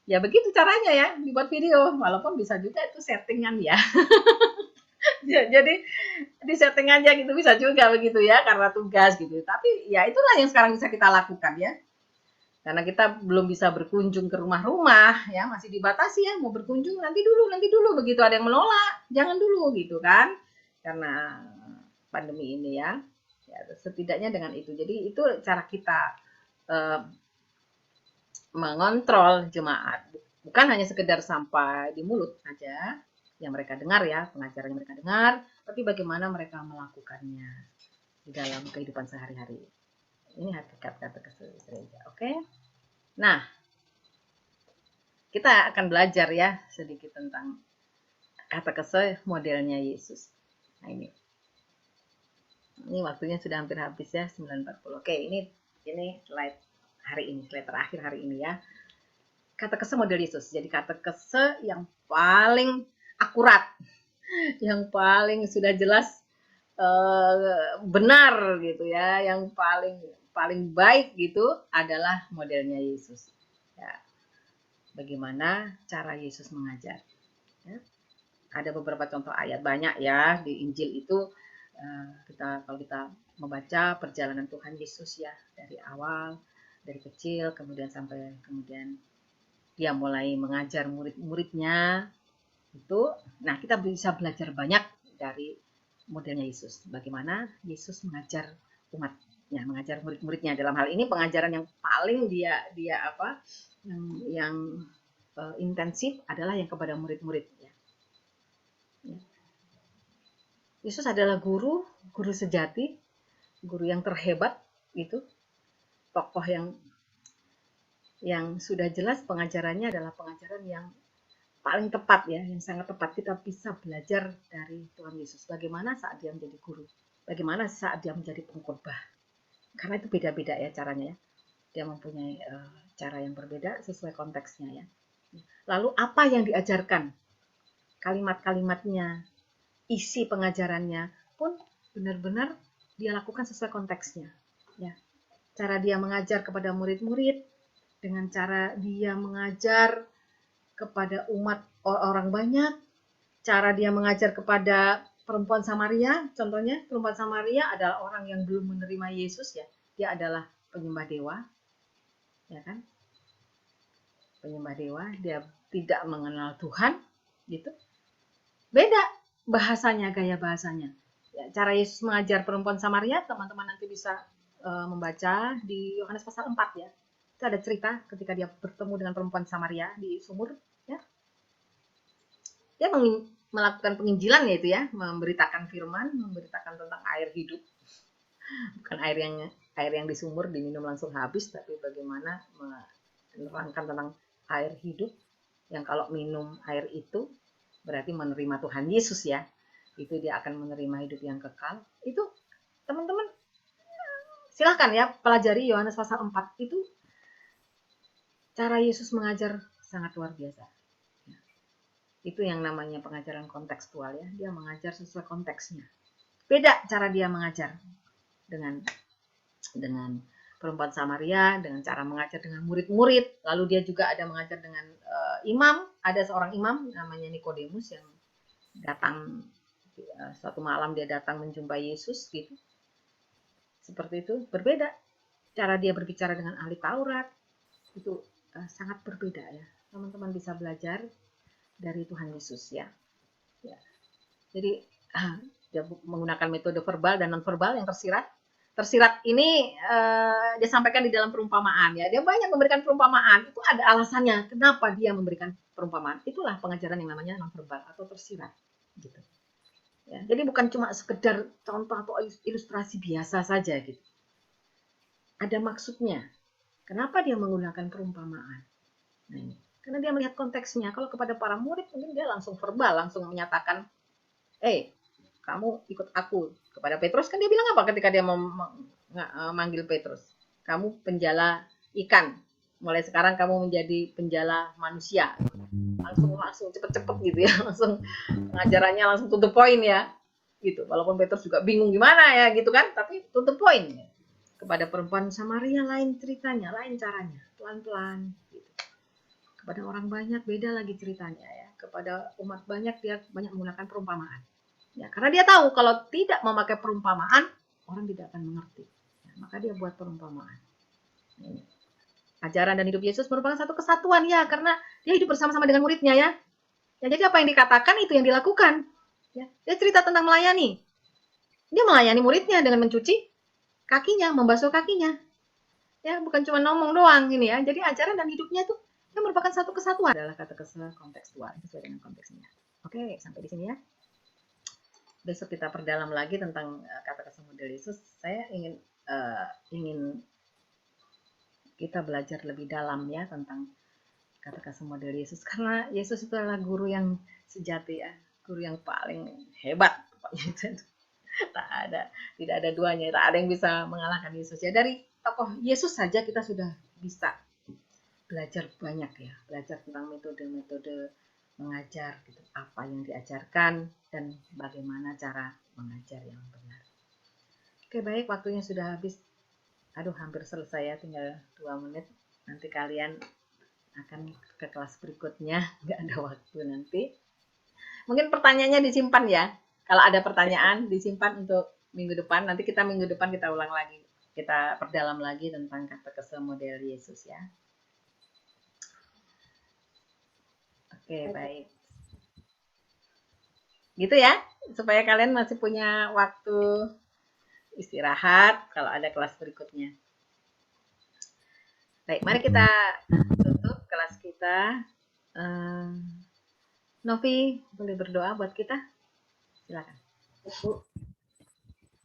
ya begitu caranya ya, dibuat video, walaupun bisa juga itu settingan ya. Jadi di setting aja gitu, bisa juga begitu ya, karena tugas gitu. Tapi ya itulah yang sekarang bisa kita lakukan ya, karena kita belum bisa berkunjung ke rumah-rumah ya, masih dibatasi ya, mau berkunjung nanti dulu, begitu ada yang menolak jangan dulu gitu kan, karena pandemi ini ya. Ya setidaknya dengan itu, jadi itu cara kita mengontrol jemaat, bukan hanya sekedar sampai di mulut saja yang mereka dengar ya, pengajaran yang mereka dengar, tapi bagaimana mereka melakukannya di dalam kehidupan sehari-hari. Ini hakikat katekese gereja. Oke. Nah, kita akan belajar ya sedikit tentang katekese modelnya Yesus. Nah ini waktunya sudah hampir habis ya, 9.40. Oke, ini slide hari ini, slide terakhir hari ini ya. Katekese model Yesus. Jadi katekese yang paling akurat, yang paling sudah jelas benar gitu ya, yang paling baik gitu adalah modelnya Yesus. Ya. Bagaimana cara Yesus mengajar? Ya. Ada beberapa contoh ayat, banyak ya di Injil itu. Kalau kita membaca perjalanan Tuhan Yesus ya, dari awal, dari kecil, kemudian dia mulai mengajar murid-muridnya itu. Nah, kita bisa belajar banyak dari modelnya Yesus. Bagaimana Yesus mengajar umatnya, mengajar murid-muridnya. Dalam hal ini pengajaran yang paling dia yang intensif adalah yang kepada murid-murid ya. Yesus adalah guru sejati, guru yang terhebat itu, tokoh yang sudah jelas pengajarannya adalah pengajaran yang paling tepat ya, yang sangat tepat. Kita bisa belajar dari Tuhan Yesus bagaimana saat dia menjadi guru, bagaimana saat dia menjadi pengkhotbah. Karena itu beda-beda ya caranya ya. Dia mempunyai cara yang berbeda sesuai konteksnya ya. Lalu apa yang diajarkan? Kalimat-kalimatnya, isi pengajarannya pun benar-benar dia lakukan sesuai konteksnya. Ya. Cara dia mengajar kepada murid-murid, dengan cara dia mengajar kepada umat orang banyak, cara dia mengajar kepada perempuan Samaria, contohnya perempuan Samaria adalah orang yang belum menerima Yesus ya, dia adalah penyembah dewa, ya kan? Penyembah dewa, dia tidak mengenal Tuhan, gitu. Beda bahasanya, gaya bahasanya. Ya, cara Yesus mengajar perempuan Samaria, teman-teman nanti bisa membaca di Yohanes pasal 4 ya. Itu ada cerita ketika dia bertemu dengan perempuan Samaria di sumur, ya. Dia melakukan penginjilan ya itu ya, memberitakan firman, memberitakan tentang air hidup. Bukan air yang di sumur diminum langsung habis, tapi bagaimana menerangkan tentang air hidup yang kalau minum air itu berarti menerima Tuhan Yesus ya. Itu dia akan menerima hidup yang kekal. Itu teman-teman silahkan ya pelajari Yohanes pasal 4 itu. Cara Yesus mengajar sangat luar biasa. Itu yang namanya pengajaran kontekstual ya. Dia mengajar sesuai konteksnya. Beda cara dia mengajar dengan perempuan Samaria, dengan cara mengajar dengan murid-murid. Lalu dia juga ada mengajar dengan imam. Ada seorang imam namanya Nikodemus yang datang suatu malam dia datang menjumpai Yesus gitu. Seperti itu, berbeda. Cara dia berbicara dengan ahli Taurat itu sangat berbeda ya. Teman-teman bisa belajar dari Tuhan Yesus ya. Jadi dia menggunakan metode verbal dan non verbal yang tersirat. Tersirat ini dia sampaikan di dalam perumpamaan ya. Dia banyak memberikan perumpamaan. Itu ada alasannya kenapa dia memberikan perumpamaan. Itulah pengajaran yang namanya non verbal atau tersirat gitu. Ya, jadi bukan cuma sekedar contoh atau ilustrasi biasa saja gitu. Ada maksudnya. Kenapa dia menggunakan perumpamaan? Nah ini. Karena dia melihat konteksnya. Kalau kepada para murid mungkin dia langsung verbal, langsung menyatakan, kamu ikut aku. Kepada Petrus kan dia bilang apa ketika dia memanggil Petrus? Kamu penjala ikan. Mulai sekarang kamu menjadi penjala manusia. Langsung cepet-cepet gitu ya. Langsung pengajarannya langsung to the point ya. Gitu. Walaupun Petrus juga bingung gimana ya gitu kan. Tapi to the point ya. Kepada perempuan Samaria lain ceritanya, lain caranya. Pelan-pelan gitu. Kepada orang banyak beda lagi ceritanya ya. Kepada umat banyak dia banyak menggunakan perumpamaan. Ya, karena dia tahu kalau tidak memakai perumpamaan orang tidak akan mengerti. Ya, maka dia buat perumpamaan. Ini. Ajaran dan hidup Yesus merupakan satu kesatuan ya, karena dia hidup bersama-sama dengan muridnya ya. Ya, jadi apa yang dikatakan itu yang dilakukan. Ya, dia cerita tentang melayani. Dia melayani muridnya dengan mencuci kakinya, membasuh kakinya. Ya, bukan cuma ngomong doang ini ya. Jadi ajaran dan hidupnya itu yang merupakan satu kesatuan. Adalah kata kontekstual sesuai dengan konteksnya. Oke, sampai di sini ya. Besok kita perdalam lagi tentang kata-kata model Yesus. Saya ingin kita belajar lebih dalam ya tentang kata-kata model Yesus, karena Yesus itu adalah guru yang sejati ya, guru yang paling hebat. Tidak ada duanya, tak ada yang bisa mengalahkan Yesus ya. Dari tokoh Yesus saja kita sudah bisa belajar banyak ya, belajar tentang metode-metode mengajar gitu, apa yang diajarkan dan bagaimana cara mengajar yang benar. Oke, baik, waktunya sudah habis. Aduh, hampir selesai ya, tinggal 2 menit. Nanti kalian akan ke kelas berikutnya, nggak ada waktu nanti. Mungkin pertanyaannya disimpan ya. Kalau ada pertanyaan disimpan untuk minggu depan. Nanti kita minggu depan kita ulang lagi, kita perdalam lagi tentang kata-kata model Yesus ya. Oke, baik. Gitu ya, supaya kalian masih punya waktu istirahat kalau ada kelas berikutnya. Baik, mari kita tutup kelas kita. Novi, boleh berdoa buat kita? Silakan.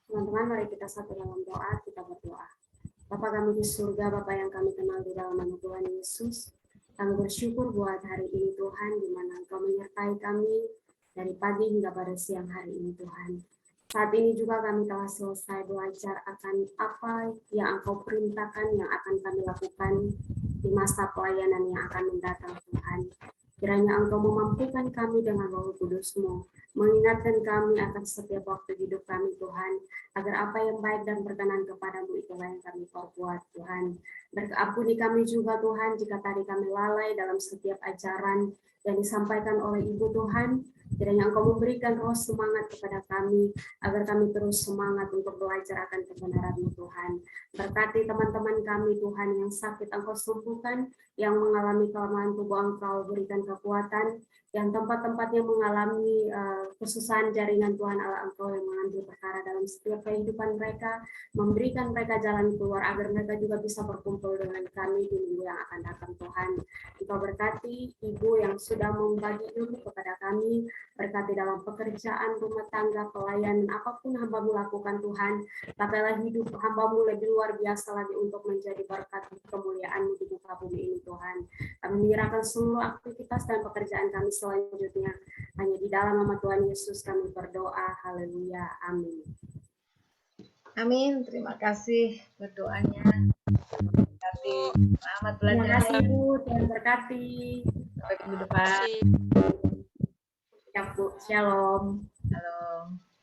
Teman-teman, mari kita satu dalam doa, kita berdoa. Bapa kami di surga, Bapa yang kami kenal di dalam nama Tuhan Yesus, kami bersyukur buat hari ini Tuhan, di mana Engkau menyertai kami dari pagi hingga pada siang hari ini Tuhan. Saat ini juga kami telah selesai belajar akan apa yang Engkau perintahkan yang akan kami lakukan di masa pelayanan yang akan mendatang Tuhan. Kiranya Engkau memampukan kami dengan Roh Kudus-Mu, mengingatkan kami akan setiap waktu hidup kami Tuhan, agar apa yang baik dan berkenan kepadamu itulah yang kami perbuat Tuhan. Ampuni kami juga Tuhan jika tadi kami lalai dalam setiap ajaran yang disampaikan oleh Ibu Tuhan. Kiranya Engkau memberikan roh semangat kepada kami, agar kami terus semangat untuk belajar akan kebenaran-Mu Tuhan. Berkati teman-teman kami Tuhan yang sakit Engkau sembuhkan, yang mengalami kelemahan tubuh Engkau berikan kekuatan, yang tempat-tempatnya mengalami kesusahan jaringan Tuhan Allah Engkau yang mengambil perkara dalam setiap kehidupan mereka, memberikan mereka jalan keluar agar mereka juga bisa berkumpul dengan kami di minggu yang akan datang Tuhan. Engkau berkati Ibu yang sudah membagi ilmu kepada kami, berkati dalam pekerjaan, rumah tangga, pelayanan, apapun hamba-Mu lakukan Tuhan, pakailah hidup hamba-Mu lebih luar biasa lagi untuk menjadi berkat kemuliaan-Mu di muka bumi ini Tuhan. Kami menyerahkan seluruh aktivitas dan pekerjaan kami selanjutnya hanya di dalam nama Tuhan Yesus kami berdoa. Haleluya. Amin. Amin. Terima kasih berdoanya. Selamat belajar. Terima kasih Bu, Tuhan berkati. Sampai minggu depan. Terima kasih. Ya Bu, shalom. Halo.